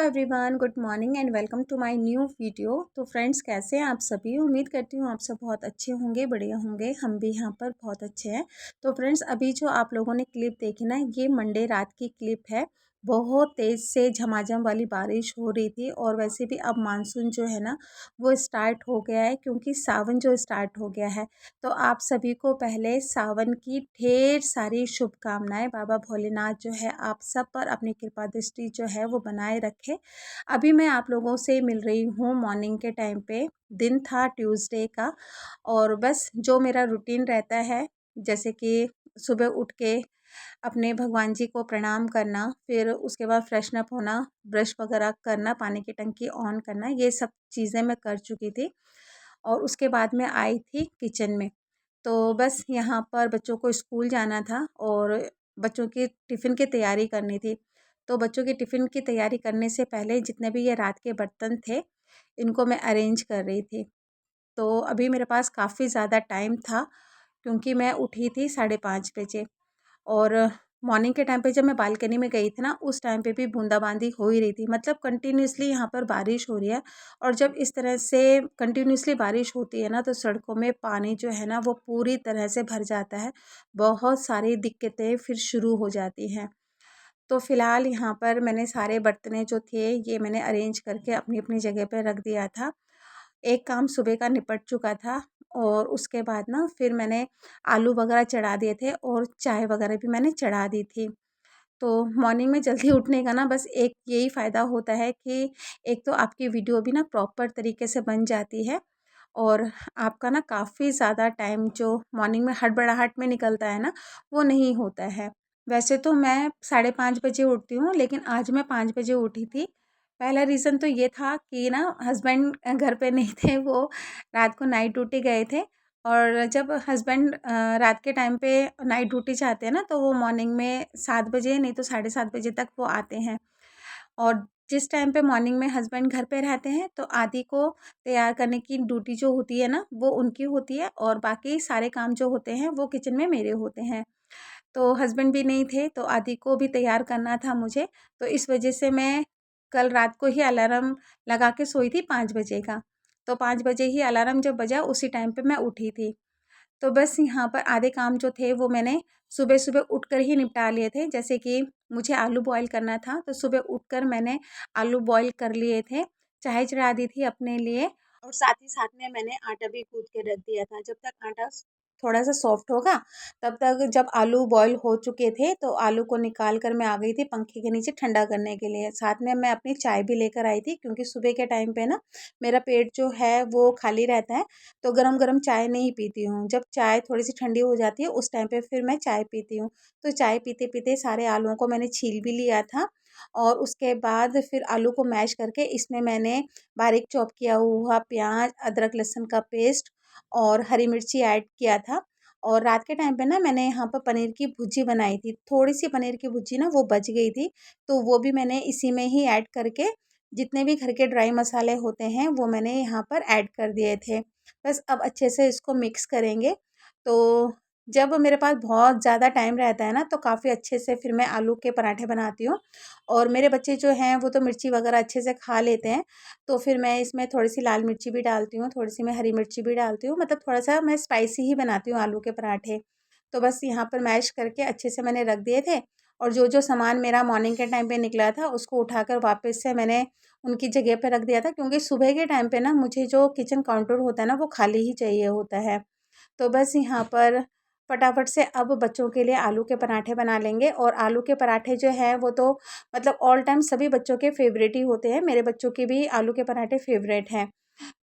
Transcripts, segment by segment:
Everyone, good morning and welcome to my new video. तो friends, कैसे हैं आप सभी? उम्मीद करती हूँ आप सब बहुत अच्छे होंगे, बढ़िया होंगे। हम भी यहाँ पर बहुत अच्छे हैं। तो फ्रेंड्स, अभी जो आप लोगों ने क्लिप देखी ना, ये मंडे रात की क्लिप है। बहुत तेज़ से झमाझम वाली बारिश हो रही थी और वैसे भी अब मानसून जो है ना वो स्टार्ट हो गया है, क्योंकि सावन जो स्टार्ट हो गया है। तो आप सभी को पहले सावन की ढेर सारी शुभकामनाएं। बाबा भोलेनाथ जो है आप सब पर अपनी कृपा दृष्टि जो है वो बनाए रखे। अभी मैं आप लोगों से मिल रही हूँ मॉर्निंग के टाइम पे। दिन था ट्यूसडे का और बस जो मेरा रूटीन रहता है, जैसे कि सुबह उठ के अपने भगवान जी को प्रणाम करना, फिर उसके बाद फ्रेशन अप होना, ब्रश वगैरह करना, पानी की टंकी ऑन करना, ये सब चीज़ें मैं कर चुकी थी। और उसके बाद मैं आई थी किचन में। तो बस यहाँ पर बच्चों को स्कूल जाना था और बच्चों की टिफ़िन की तैयारी करनी थी। तो बच्चों की टिफ़िन की तैयारी करने से पहले जितने भी ये रात के बर्तन थे, इनको मैं अरेंज कर रही थी। तो अभी मेरे पास काफ़ी ज़्यादा टाइम था, क्योंकि मैं उठी थी 5:30 बजे। और मॉर्निंग के टाइम पे जब मैं बालकनी में गई थी ना, उस टाइम पे भी बूंदाबांदी हो ही रही थी। मतलब कंटिन्यूअसली यहाँ पर बारिश हो रही है। और जब इस तरह से कंटिन्यूअसली बारिश होती है ना, तो सड़कों में पानी जो है ना वो पूरी तरह से भर जाता है। बहुत सारी दिक्कतें फिर शुरू हो जाती हैं। तो फ़िलहाल यहाँ पर मैंने सारे बर्तने जो थे ये मैंने अरेंज करके अपनी अपनी जगह पे रख दिया था। एक काम सुबह का निपट चुका था और उसके बाद ना फिर मैंने आलू वगैरह चढ़ा दिए थे और चाय वगैरह भी मैंने चढ़ा दी थी। तो मॉर्निंग में जल्दी उठने का ना बस एक यही फ़ायदा होता है कि एक तो आपकी वीडियो भी ना प्रॉपर तरीके से बन जाती है और आपका ना काफ़ी ज़्यादा टाइम जो मॉर्निंग में हड़बड़ाहट में निकलता है ना, वो नहीं होता है। वैसे तो मैं 5:30 बजे उठती हूँ, लेकिन आज मैं 5 बजे उठी थी। पहला रीज़न तो ये था कि ना हस्बैंड घर पे नहीं थे, वो रात को नाइट ड्यूटी गए थे। और जब हस्बैंड रात के टाइम पे नाइट ड्यूटी जाते हैं ना, तो वो मॉर्निंग में 7 बजे नहीं तो 7:30 बजे तक वो आते हैं। और जिस टाइम पे मॉर्निंग में हस्बैंड घर पे रहते हैं, तो आदि को तैयार करने की ड्यूटी जो होती है ना, वो उनकी होती है और बाकी सारे काम जो होते हैं, वो किचन में मेरे होते हैं। तो हस्बैंड भी नहीं थे, तो आदि को भी तैयार करना था मुझे। तो इस वजह से मैं कल रात को ही अलार्म लगा के सोई थी 5 बजे का। तो 5 बजे ही अलार्म जब बजा, उसी टाइम पे मैं उठी थी। तो बस यहाँ पर आधे काम जो थे वो मैंने सुबह-सुबह उठकर ही निपटा लिए थे। जैसे कि मुझे आलू बॉयल करना था, तो सुबह उठकर मैंने आलू बॉयल कर लिए थे। चाय चढ़ा दी थी अपने लिए और साथ ही साथ में मैंने आटा भी गूँथ के रख दिया था। जब तक आटा थोड़ा-सा सॉफ्ट होगा, तब तक जब आलू बॉयल हो चुके थे, तो आलू को निकाल कर मैं आ गई थी पंखे के नीचे ठंडा करने के लिए। साथ में मैं अपनी चाय भी लेकर आई थी, क्योंकि सुबह के टाइम पे ना मेरा पेट जो है वो खाली रहता है, तो गरम-गरम चाय नहीं पीती हूँ। जब चाय थोड़ी-सी ठंडी हो जाती है, उस टाइम पे फिर मैं चाय पीती हूँ। तो चाय पीते-पीते सारे आलुओं को मैंने छील भी लिया था और उसके बाद फिर आलू को मैश करके इसमें मैंने बारीक चॉप किया हुआ प्याज़, अदरक, लहसुन का पेस्ट और हरी मिर्ची ऐड किया था। और रात के टाइम पे ना मैंने यहाँ पर पनीर की भुर्जी बनाई थी। थोड़ी-सी पनीर की भुर्जी ना वो बच गई थी, तो वो भी मैंने इसी में ही ऐड करके जितने भी घर के ड्राई मसाले होते हैं, वो मैंने यहाँ पर ऐड कर दिए थे। बस अब अच्छे से इसको मिक्स करेंगे। तो जब मेरे पास बहुत ज़्यादा टाइम रहता है ना, तो काफ़ी अच्छे से फिर मैं आलू के पराठे बनाती हूँ। और मेरे बच्चे जो हैं वो तो मिर्ची वग़ैरह अच्छे से खा लेते हैं, तो फिर मैं इसमें थोड़ी-सी लाल मिर्ची भी डालती हूँ, थोड़ी-सी मैं हरी मिर्ची भी डालती हूँ, मतलब थोड़ा-सा मैं स्पाइसी ही बनाती हूँ आलू के पराठे। तो बस यहाँ पर मैश करके अच्छे से मैंने रख दिए थे और जो-जो सामान मेरा मॉर्निंग के टाइम पे निकला था, उसको उठाकर वापस से मैंने उनकी जगह पे रख दिया था, क्योंकि सुबह के टाइम पे ना मुझे जो किचन काउंटर होता है ना, वो खाली ही चाहिए होता है। तो बस यहाँ पर फटाफट से अब बच्चों के लिए आलू के पराठे बना लेंगे। और आलू के पराठे जो हैं वो तो मतलब ऑल टाइम सभी बच्चों के फ़ेवरेट ही होते हैं। मेरे बच्चों के भी आलू के पराठे फ़ेवरेट हैं।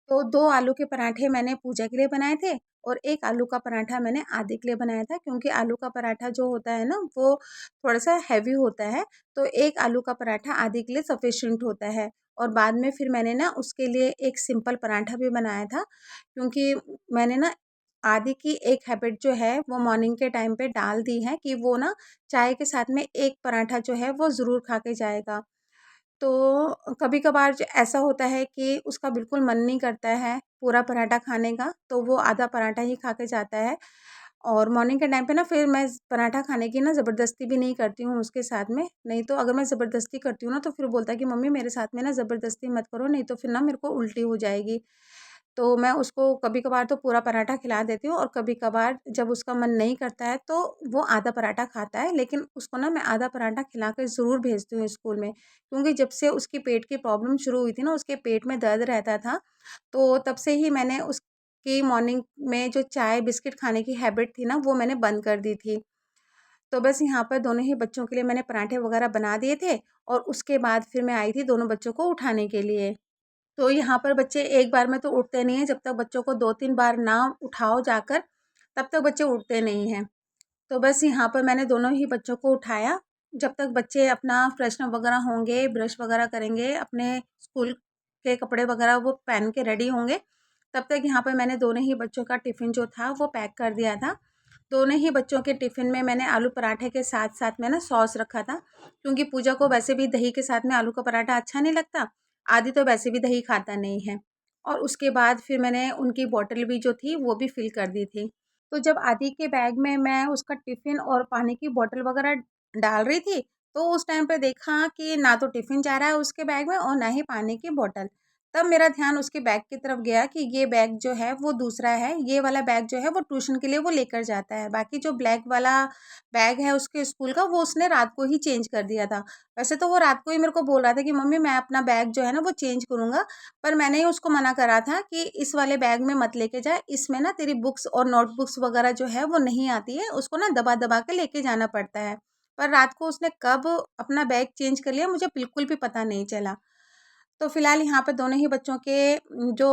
तो 2 आलू के पराठे मैंने पूजा के लिए बनाए थे और 1 आलू का पराठा मैंने आदि के लिए बनाया था, क्योंकि आलू का पराठा जो होता है ना वो थोड़ा-सा हेवी होता है, तो 1 आलू का पराठा आदि के लिए सफिशिएंट होता है। और बाद में फिर मैंने ना उसके लिए एक सिंपल पराठा भी बनाया था, क्योंकि मैंने ना आदि की एक हैबिट जो है वो मॉर्निंग के टाइम पे डाल दी है कि वो ना चाय के साथ में 1 पराठा जो है वो ज़रूर खा के जाएगा। तो कभी-कभार ऐसा होता है कि उसका बिल्कुल मन नहीं करता है पूरा पराठा खाने का, तो वो आधा पराठा ही खा के जाता है। और मॉर्निंग के टाइम पे ना फिर मैं पराठा खाने की ना ज़बरदस्ती भी नहीं करती हूँ उसके साथ में, नहीं तो अगर मैं ज़बरदस्ती करती हूँ ना तो फिर बोलता है कि मम्मी मेरे साथ में ना ज़बरदस्ती मत करो, नहीं तो फिर ना मेरे को उल्टी हो जाएगी। तो मैं उसको कभी-कभार तो पूरा पराठा खिला देती हूँ और कभी-कभार जब उसका मन नहीं करता है तो वो आधा पराठा खाता है, लेकिन उसको ना मैं आधा पराठा खिला कर ज़रूर भेजती हूँ स्कूल में। क्योंकि जब से उसकी पेट की प्रॉब्लम शुरू हुई थी ना, उसके पेट में दर्द रहता था, तो तब से ही मैंने उसकी मॉर्निंग में जो चाय बिस्किट खाने की हैबिट थी ना, वो मैंने बंद कर दी थी। तो बस यहाँ पर दोनों ही बच्चों के लिए मैंने पराठे वग़ैरह बना दिए थे और उसके बाद फिर मैं आई थी दोनों बच्चों को उठाने के लिए। तो यहाँ पर बच्चे एक बार में तो उठते नहीं हैं, जब तक बच्चों को 2-3 बार ना उठाओ जाकर, तब तक बच्चे उठते नहीं हैं। तो बस यहाँ पर मैंने दोनों ही बच्चों को उठाया, जब तक बच्चे अपना फ्रेशन अप वगैरह होंगे, ब्रश वगैरह करेंगे, अपने स्कूल के कपड़े वगैरह वो पहन के रेडी होंगे, तब तक यहाँ पर मैंने दोनों ही बच्चों का टिफ़िन जो था वो पैक कर दिया था। दोनों ही बच्चों के टिफ़िन में मैंने आलू पराठे के साथ-साथ में ना सॉस रखा था, क्योंकि पूजा को वैसे भी दही के साथ में आलू का पराठा अच्छा नहीं लगता, आदि तो वैसे भी दही खाता नहीं है। और उसके बाद फिर मैंने उनकी बॉटल भी जो थी वो भी फ़िल कर दी थी। तो जब आदि के बैग में मैं उसका टिफ़िन और पानी की बॉटल वग़ैरह डाल रही थी, तो उस टाइम पे देखा कि ना तो टिफ़िन जा रहा है उसके बैग में और ना ही पानी की बॉटल। तब मेरा ध्यान उसके बैग की तरफ गया कि ये बैग जो है वो दूसरा है, ये वाला बैग जो है वो ट्यूशन के लिए वो लेकर जाता है। बाकी जो ब्लैक वाला बैग है उसके स्कूल का, वो उसने रात को ही चेंज कर दिया था। वैसे तो वो रात को ही मेरे को बोल रहा था कि मम्मी मैं अपना बैग जो है ना वो चेंज करूँगा, पर मैंने ही उसको मना करा था कि इस वाले बैग में मत लेके जा, इसमें ना तेरी बुक्स और नोटबुक्स वगैरह जो है वो नहीं आती है, उसको ना दबा-दबा के लेके जाना पड़ता है। पर रात को उसने कब अपना बैग चेंज कर लिया मुझे बिल्कुल भी पता नहीं चला। तो फिलहाल यहाँ पे दोनों ही बच्चों के जो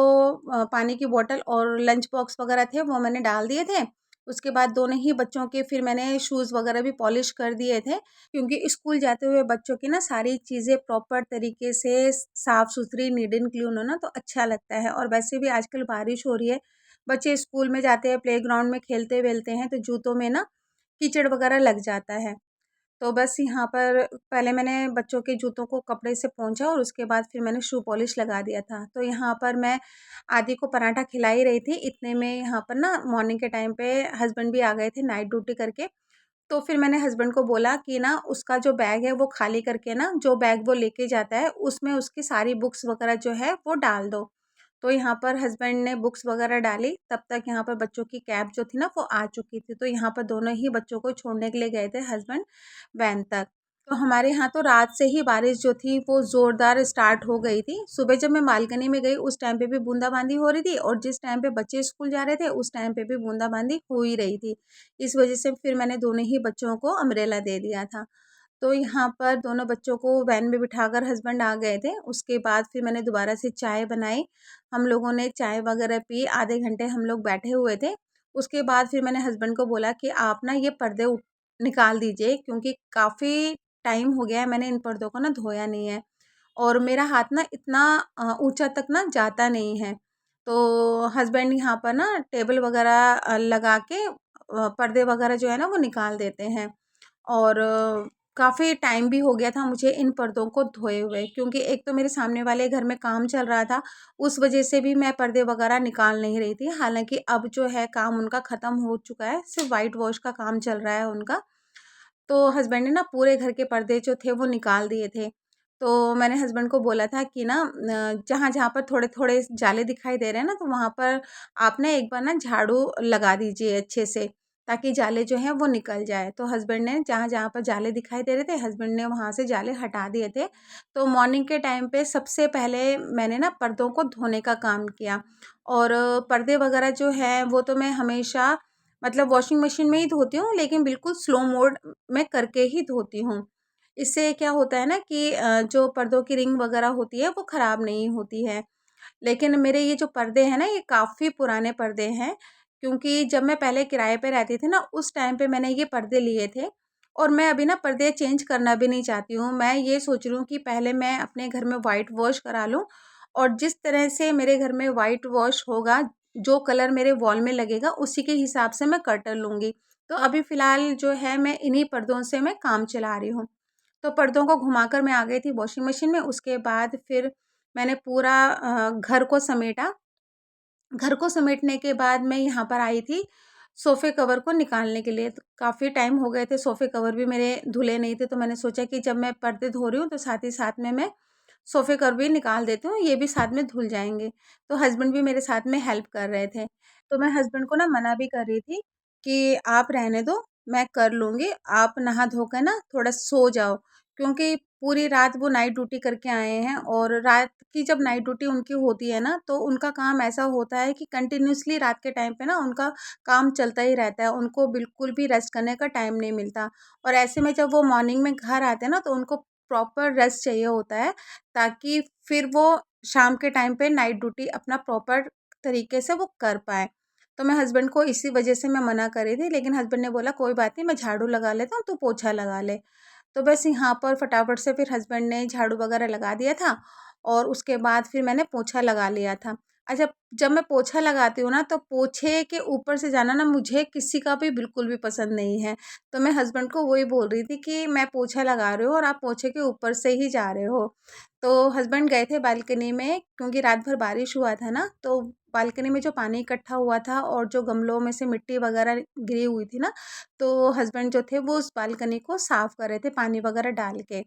पानी की बॉटल और लंच बॉक्स वगैरह थे वो मैंने डाल दिए थे। उसके बाद दोनों ही बच्चों के फिर मैंने शूज़ वगैरह भी पॉलिश कर दिए थे, क्योंकि स्कूल जाते हुए बच्चों की ना सारी चीज़ें प्रॉपर तरीके से साफ़-सुथरी नीट एंड क्लीन हो ना तो अच्छा लगता है। और वैसे भी आजकल बारिश हो रही है, बच्चे स्कूल में जाते हैं, प्लेग्राउंड में खेलते-वेलते हैं तो जूतों में ना कीचड़ वगैरह लग जाता है। तो बस यहाँ पर पहले मैंने बच्चों के जूतों को कपड़े से पोंछा और उसके बाद फिर मैंने शू पॉलिश लगा दिया था। तो यहाँ पर मैं आदि को पराठा खिला ही रही थी, इतने में यहाँ पर ना मॉर्निंग के टाइम पे हस्बैंड भी आ गए थे नाइट ड्यूटी करके। तो फिर मैंने हस्बैंड को बोला कि ना उसका जो बैग है वो खाली करके ना जो बैग वो लेके जाता है उसमें उसकी सारी बुक्स वगैरह जो है वो डाल दो। तो यहाँ पर हस्बैंड ने बुक्स वगैरह डाली, तब तक यहाँ पर बच्चों की कैब जो थी ना वो आ चुकी थी। तो यहाँ पर दोनों ही बच्चों को छोड़ने के लिए गए थे हस्बैंड वैन तक। तो हमारे यहाँ तो रात से ही बारिश जो थी वो ज़ोरदार स्टार्ट हो गई थी। सुबह जब मैं बालकनी में गई उस टाइम पे भी बूंदाबांदी हो रही थी और जिस टाइम पे बच्चे स्कूल जा रहे थे उस टाइम पे भी बूंदाबांदी हो ही रही थी। इस वजह से फिर मैंने दोनों ही बच्चों को अम्ब्रेला दे दिया था। तो यहाँ पर दोनों बच्चों को वैन में बिठाकर हस्बैंड आ गए थे। उसके बाद फिर मैंने दोबारा से चाय बनाई। हम लोगों ने चाय वगैरह पी, आधे घंटे हम लोग बैठे हुए थे। उसके बाद फिर मैंने हस्बैंड को बोला कि आप ना ये पर्दे निकाल दीजिए, क्योंकि काफ़ी टाइम हो गया है मैंने इन पर्दों को ना धोया नहीं है और मेरा हाथ ना इतना ऊँचा तक ना जाता नहीं है। तो हस्बैंड यहाँ पर ना टेबल वगैरह लगा के पर्दे वगैरह जो है ना वो निकाल देते हैं। और काफ़ी टाइम भी हो गया था मुझे इन पर्दों को धोए हुए, क्योंकि एक तो मेरे सामने वाले घर में काम चल रहा था, उस वजह से भी मैं पर्दे वगैरह निकाल नहीं रही थी। हालाँकि अब जो है काम उनका ख़त्म हो चुका है, सिर्फ़ व्हाइट वॉश का काम चल रहा है उनका। तो हस्बैंड ने ना पूरे घर के पर्दे जो थे वो निकाल दिए थे। तो मैंने हस्बैंड को बोला था कि ना जहाँ-जहाँ पर थोड़े-थोड़े जाले दिखाई दे रहे हैं ना, तो वहाँ पर आप ना एक बार ना झाड़ू लगा दीजिए अच्छे से, ताकि जाले जो हैं वो निकल जाए। तो हस्बैंड ने जहाँ-जहाँ पर जाले दिखाई दे रहे थे, हस्बैंड ने वहाँ से जाले हटा दिए थे। तो मॉर्निंग के टाइम पे सबसे पहले मैंने ना पर्दों को धोने का काम किया और पर्दे वगैरह जो हैं वो तो मैं हमेशा मतलब वॉशिंग मशीन में ही धोती हूँ, लेकिन बिल्कुल स्लो मोड में करके ही धोती हूँ। इससे क्या होता है ना कि जो पर्दों की रिंग वगैरह होती है वो ख़राब नहीं होती है। लेकिन मेरे ये जो पर्दे हैं ना ये काफ़ी पुराने पर्दे हैं, क्योंकि जब मैं पहले किराए पे रहती थी ना उस टाइम पे मैंने ये पर्दे लिए थे और मैं अभी ना पर्दे चेंज करना भी नहीं चाहती हूँ। मैं ये सोच रही हूँ कि पहले मैं अपने घर में व्हाइट वॉश करा लूँ और जिस तरह से मेरे घर में व्हाइट वॉश होगा, जो कलर मेरे वॉल में लगेगा उसी के हिसाब से मैं कर्टन लूँगी। तो अभी फ़िलहाल जो है मैं इन्हीं पर्दों से मैं काम चला रही हूँ। तो पर्दों को घुमाकर मैं आ गई थी वॉशिंग मशीन में, उसके बाद फिर मैंने पूरा घर को समेटा। घर को समेटने के बाद मैं यहाँ पर आई थी, सोफ़े कवर को निकालने के लिए। तो काफ़ी टाइम हो गए थे, सोफ़े कवर भी मेरे धुले नहीं थे, तो मैंने सोचा कि जब मैं पर्दे धो रही हूँ तो साथ ही साथ में मैं सोफ़े कवर भी निकाल देती हूँ, ये भी साथ में धुल जाएँगे। तो हस्बैंड भी मेरे साथ में हेल्प कर रहे थे। तो मैं हस्बैंड को ना मना भी कर रही थी कि आप रहने दो, मैं कर लूँगी, आप नहा धो कर ना थोड़ा सो जाओ। क्योंकि पूरी रात वो नाइट ड्यूटी करके आए हैं, और रात की जब नाइट ड्यूटी उनकी होती है ना, तो उनका काम ऐसा होता है कि कंटिन्यूअसली रात के टाइम पे ना उनका काम चलता ही रहता है, उनको बिल्कुल भी रेस्ट करने का टाइम नहीं मिलता। और ऐसे में जब वो मॉर्निंग में घर आते हैं ना, तो उनको प्रॉपर रेस्ट चाहिए होता है, ताकि फिर वो शाम के टाइम पे नाइट ड्यूटी अपना प्रॉपर तरीके से वो कर पाएँ। तो मैं हस्बैंड को इसी वजह से मैं मना कर रही थी, लेकिन हस्बैंड ने बोला कोई बात नहीं, मैं झाड़ू लगा लेता हूँ, तू पोछा लगा ले। तो बस यहाँ पर फटाफट से फिर हस्बैंड ने झाड़ू वगैरह लगा दिया था, और उसके बाद फिर मैंने पोछा लगा लिया था। अच्छा, जब मैं पोछा लगाती हूँ ना, तो पोछे के ऊपर से जाना ना मुझे किसी का भी बिल्कुल भी पसंद नहीं है। तो मैं हस्बैंड को वही बोल रही थी कि मैं पोछा लगा रही हूँ और आप पोछे के ऊपर से ही जा रहे हो। तो हस्बैंड गए थे बालकनी में, क्योंकि रात भर बारिश हुआ था ना, तो बालकनी में जो पानी इकट्ठा हुआ था और जो गमलों में से मिट्टी वगैरह गिरी हुई थी ना, तो हस्बैंड जो थे वो उस बालकनी को साफ कर रहे थे पानी वगैरह डाल के।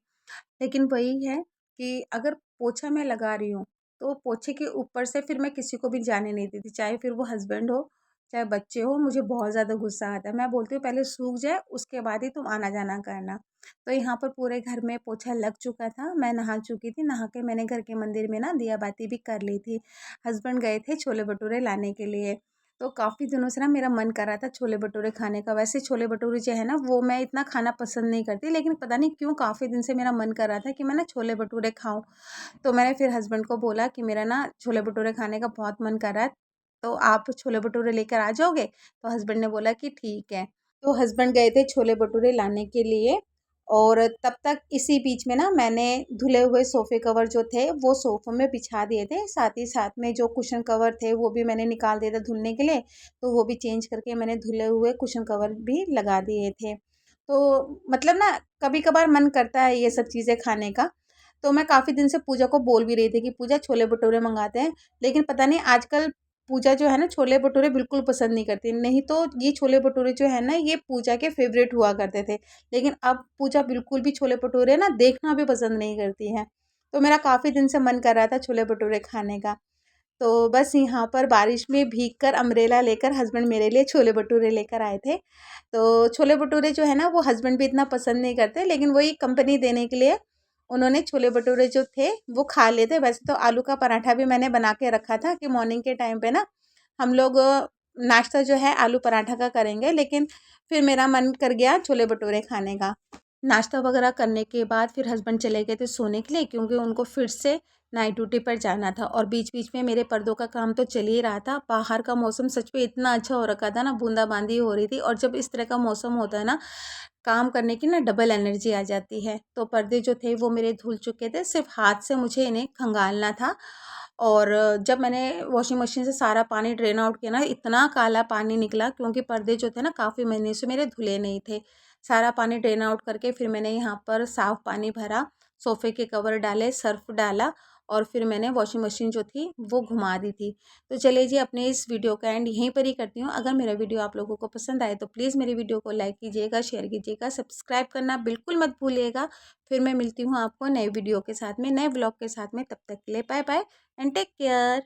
लेकिन वही है कि अगर पोछा मैं लगा रही हूँ, तो पोछे के ऊपर से फिर मैं किसी को भी जाने नहीं देती, चाहे फिर वो हस्बैंड हो, चाहे बच्चे हो, मुझे बहुत ज़्यादा गुस्सा आता है। मैं बोलती हूँ पहले सूख जाए, उसके बाद ही तुम आना-जाना करना। तो यहाँ पर पूरे घर में पोछा लग चुका था, मैं नहा चुकी थी, नहा के मैंने घर के मंदिर में ना दिया बाती भी कर ली थी। हस्बैंड गए थे छोले-भटूरे लाने के लिए, तो काफ़ी दिनों से ना मेरा मन कर रहा था छोले-भटूरे खाने का। वैसे छोले-भटूरे जो है ना, वो मैं इतना खाना पसंद नहीं करती, लेकिन पता नहीं क्यों काफ़ी दिन से मेरा मन कर रहा था कि मैं ना छोले-भटूरे खाऊँ। तो मैंने फिर हस्बैंड को बोला कि मेरा ना छोले-भटूरे खाने का बहुत मन कर रहा है, तो आप छोले-भटूरे लेकर आ जाओगे? तो हस्बैंड ने बोला कि ठीक है। तो हस्बैंड गए थे छोले-भटूरे लाने के लिए, और तब तक इसी बीच में ना मैंने धुले हुए सोफ़े कवर जो थे वो सोफ़ों में बिछा दिए थे। साथ ही साथ में जो कुशन कवर थे वो भी मैंने निकाल दिए थे धुलने के लिए, तो वो भी चेंज करके मैंने धुले हुए कुशन कवर भी लगा दिए थे। तो मतलब ना कभी-कभार मन करता है ये सब चीज़ें खाने का। तो मैं काफ़ी दिन से पूजा को बोल भी रही थी कि पूजा छोले-भटूरे मँगाते हैं, लेकिन पता नहीं आजकल पूजा जो है ना छोले-भटूरे बिल्कुल पसंद नहीं करती। नहीं तो ये छोले-भटूरे जो है ना ये पूजा के फ़ेवरेट हुआ करते थे। लेकिन अब पूजा बिल्कुल भी छोले-भटूरे ना देखना भी पसंद नहीं करती है। तो मेरा काफ़ी दिन से मन कर रहा था छोले-भटूरे खाने का। तो बस यहाँ पर बारिश में भीग कर अम्ब्रेला लेकर हस्बैंड मेरे लिए छोले-भटूरे लेकर आए थे। तो छोले-भटूरे जो है ना वो हस्बैंड भी इतना पसंद नहीं करते, लेकिन वही कंपनी देने के लिए उन्होंने छोले-भटूरे जो थे वो खा लिए थे। वैसे तो आलू का पराठा भी मैंने बना के रखा था कि मॉर्निंग के टाइम पे ना हम लोग नाश्ता जो है आलू पराठा का करेंगे, लेकिन फिर मेरा मन कर गया छोले-भटूरे खाने का। नाश्ता वगैरह करने के बाद फिर हस्बैंड चले गए थे सोने के लिए, क्योंकि उनको फिर से नाइट ड्यूटी पर जाना था, और बीच-बीच में मेरे पर्दों का काम तो चल ही रहा था। बाहर का मौसम सच में इतना अच्छा हो रखा था ना, बूंदाबांदी हो रही थी, और जब इस तरह का मौसम होता है ना, काम करने की ना डबल एनर्जी आ जाती है। तो पर्दे जो थे वो मेरे धुल चुके थे, सिर्फ़ हाथ से मुझे इन्हें खंगालना था। और जब मैंने वॉशिंग मशीन से सारा पानी ड्रेन आउट किया ना, इतना काला पानी निकला, क्योंकि पर्दे जो थे ना काफ़ी महीने से मेरे धुले नहीं थे। सारा पानी ड्रेन आउट करके फिर मैंने यहाँ पर साफ़ पानी भरा, सोफ़े के कवर डाले, सर्फ़ डाला, और फिर मैंने वॉशिंग मशीन जो थी वो घुमा दी थी। तो चलिए जी, अपने इस वीडियो का एंड यहीं पर ही करती हूँ। अगर मेरा वीडियो आप लोगों को पसंद आए तो प्लीज़ मेरी वीडियो को लाइक कीजिएगा, शेयर कीजिएगा, सब्सक्राइब करना बिल्कुल मत भूलिएगा। फिर मैं मिलती हूँ आपको नए वीडियो के साथ में, नए ब्लॉग के साथ में। तब तक के लिए bye bye and take care.